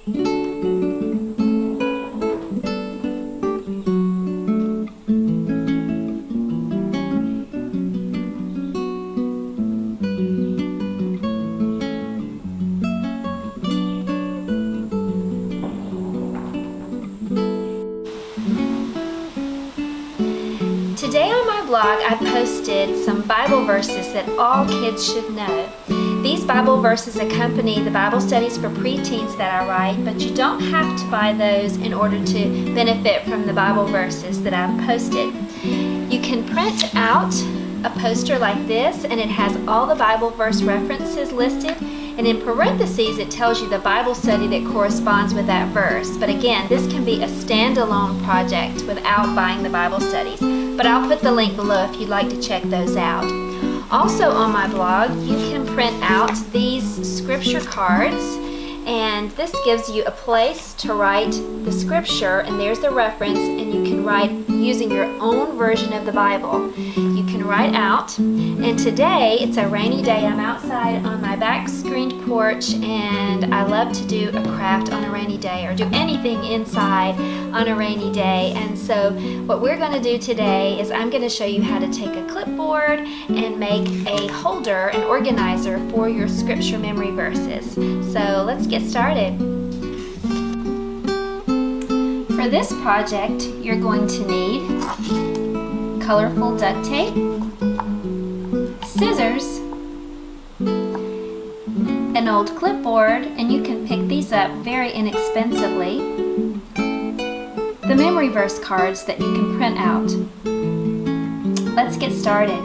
Today on my blog, I posted some Bible verses that all kids should know. These Bible verses accompany the Bible studies for preteens that I write, but you don't have to buy those in order to benefit from the Bible verses that I've posted. You can print out a poster like this, and it has all the Bible verse references listed, and in parentheses it tells you the Bible study that corresponds with that verse. But again, this can be a standalone project without buying the Bible studies. But I'll put the link below if you'd like to check those out. Also on my blog, you can print out these scripture cards, and this gives you a place to write the scripture, and there's the reference, and you can write using your own version of the Bible. You can write out, and today it's a rainy day. I'm outside on my back screened porch, and I love to do a craft on a rainy day or do anything inside on a rainy day. And so what we're going to do today is I'm going to show you how to take a clipboard and make a holder, an organizer for your scripture memory verses. So let's get started. For this project, you're going to need colorful duct tape, scissors, an old clipboard, and you can pick these up very inexpensively, the memory verse cards that you can print out. Let's get started.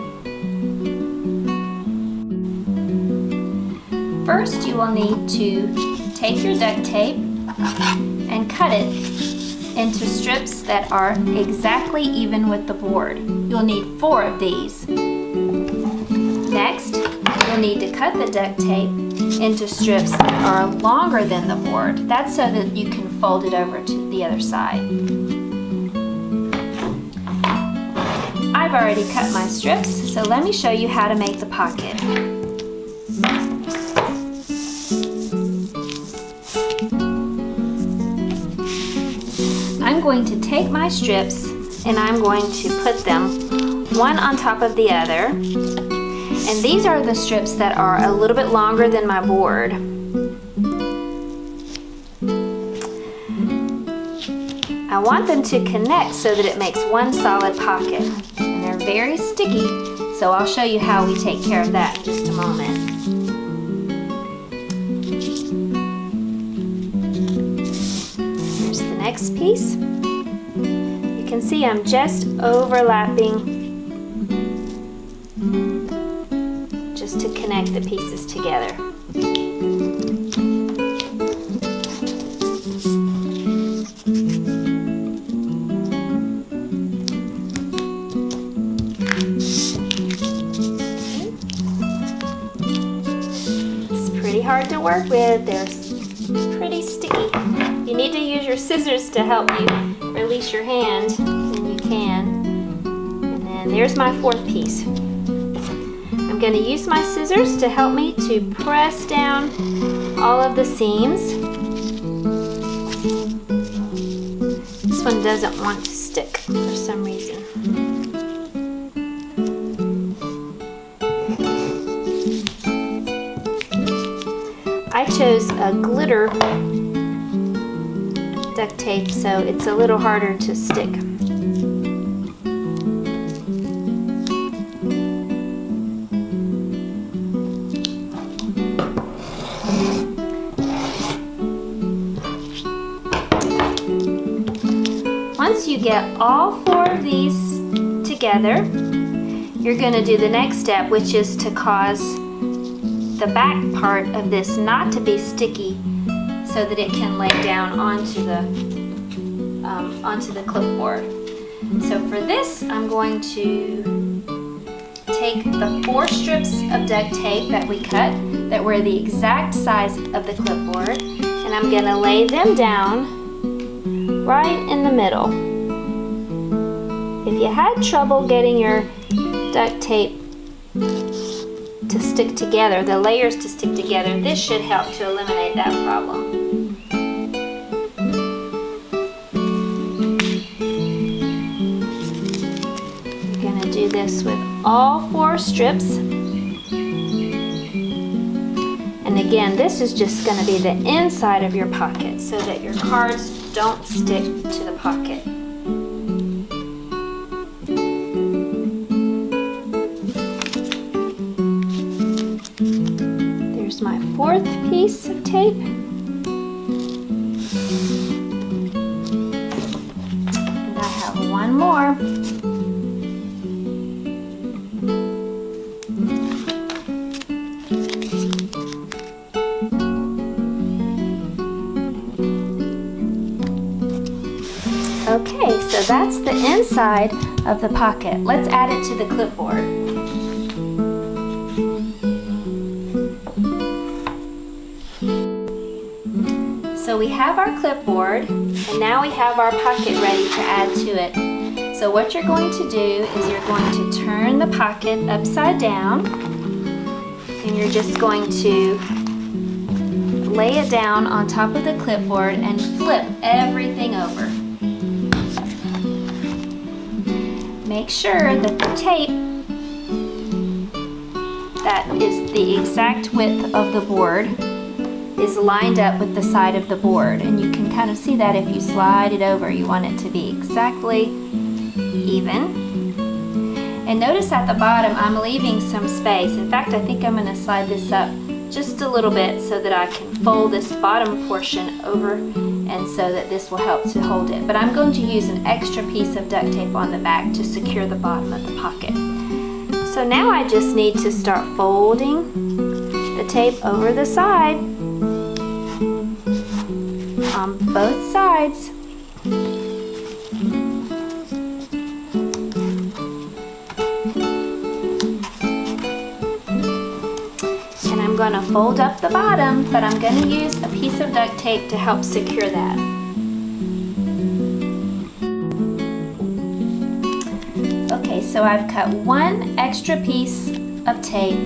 First, you will need to take your duct tape and cut it into strips that are exactly even with the board. You'll need 4 of these. Next, you'll need to cut the duct tape into strips that are longer than the board. That's so that you can fold it over to the other side. I've already cut my strips, so let me show you how to make the pocket. I'm going to take my strips and I'm going to put them one on top of the other. And these are the strips that are a little bit longer than my board. I want them to connect so that it makes one solid pocket. And they're very sticky, so I'll show you how we take care of that in just a moment. Here's the next piece. You can see I'm just overlapping just to connect the pieces together. It's pretty hard to work with. They're pretty sticky. You need to use your scissors to help you release your hand, and you can. And then there's my 4th piece. I'm going to use my scissors to help me to press down all of the seams. This one doesn't want to stick for some reason. I chose a glitter duct tape, so it's a little harder to stick. Once you get all 4 of these together, you're going to do the next step, which is to cause the back part of this not to be sticky so that it can lay down onto the clipboard. So for this, I'm going to take the 4 strips of duct tape that we cut that were the exact size of the clipboard, and I'm going to lay them down right in the middle. If you had trouble getting your duct tape to stick together, the layers to stick together, this should help to eliminate that problem. all 4 strips. And again, this is just going to be the inside of your pocket so that your cards don't stick to the pocket. There's my 4th piece of tape. And I have one more. Okay, so that's the inside of the pocket. Let's add it to the clipboard. So we have our clipboard, and now we have our pocket ready to add to it. So what you're going to do is you're going to turn the pocket upside down, and you're just going to lay it down on top of the clipboard and flip everything over. Make sure that the tape that is the exact width of the board is lined up with the side of the board, and you can kind of see that if you slide it over. You want it to be exactly even. And notice at the bottom I'm leaving some space. In fact, I think I'm going to slide this up just a little bit so that I can fold this bottom portion over, and so that this will help to hold it. But I'm going to use an extra piece of duct tape on the back to secure the bottom of the pocket. So now I just need to start folding the tape over the side on both sides. And I'm going to fold up the bottom, but I'm going to use a piece of duct tape to help secure that. Okay, so I've cut one extra piece of tape,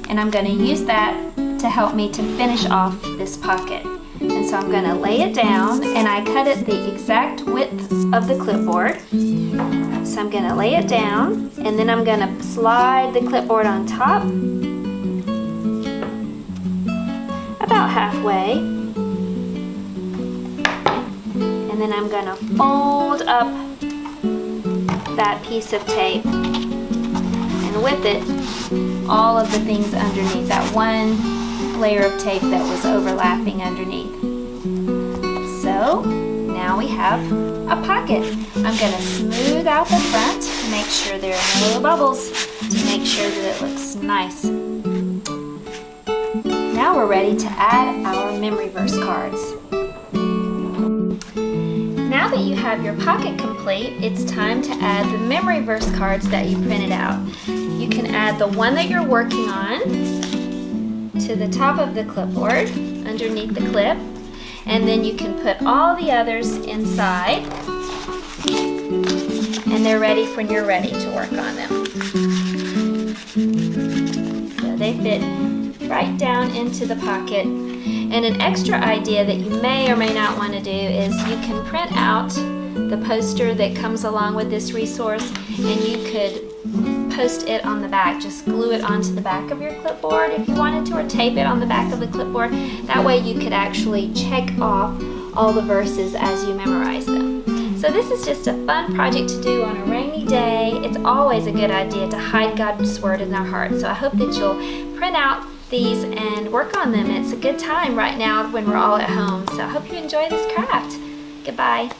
and I'm going to use that to help me to finish off this pocket. And so I'm going to lay it down, and I cut it the exact width of the clipboard. So I'm going to lay it down, and then I'm going to slide the clipboard on top about halfway, and then I'm going to fold up that piece of tape, and with it all of the things underneath, that one layer of tape that was overlapping underneath. So now we have a pocket. I'm going to smooth out the front to make sure there are no bubbles, to make sure that it looks nice. Now we're ready to add our memory verse cards. Now that you have your pocket complete, it's time to add the memory verse cards that you printed out. You can add the one that you're working on to the top of the clipboard, underneath the clip, and then you can put all the others inside, and they're ready when you're ready to work on them. So they fit right down into the pocket. And an extra idea that you may or may not want to do is you can print out the poster that comes along with this resource, and you could post it on the back. Just glue it onto the back of your clipboard if you wanted to, or tape it on the back of the clipboard. That way you could actually check off all the verses as you memorize them. So this is just a fun project to do on a rainy day. It's always a good idea to hide God's Word in our hearts. So I hope that you'll print out these and work on them. It's a good time right now when we're all at home. So I hope you enjoy this craft. Goodbye.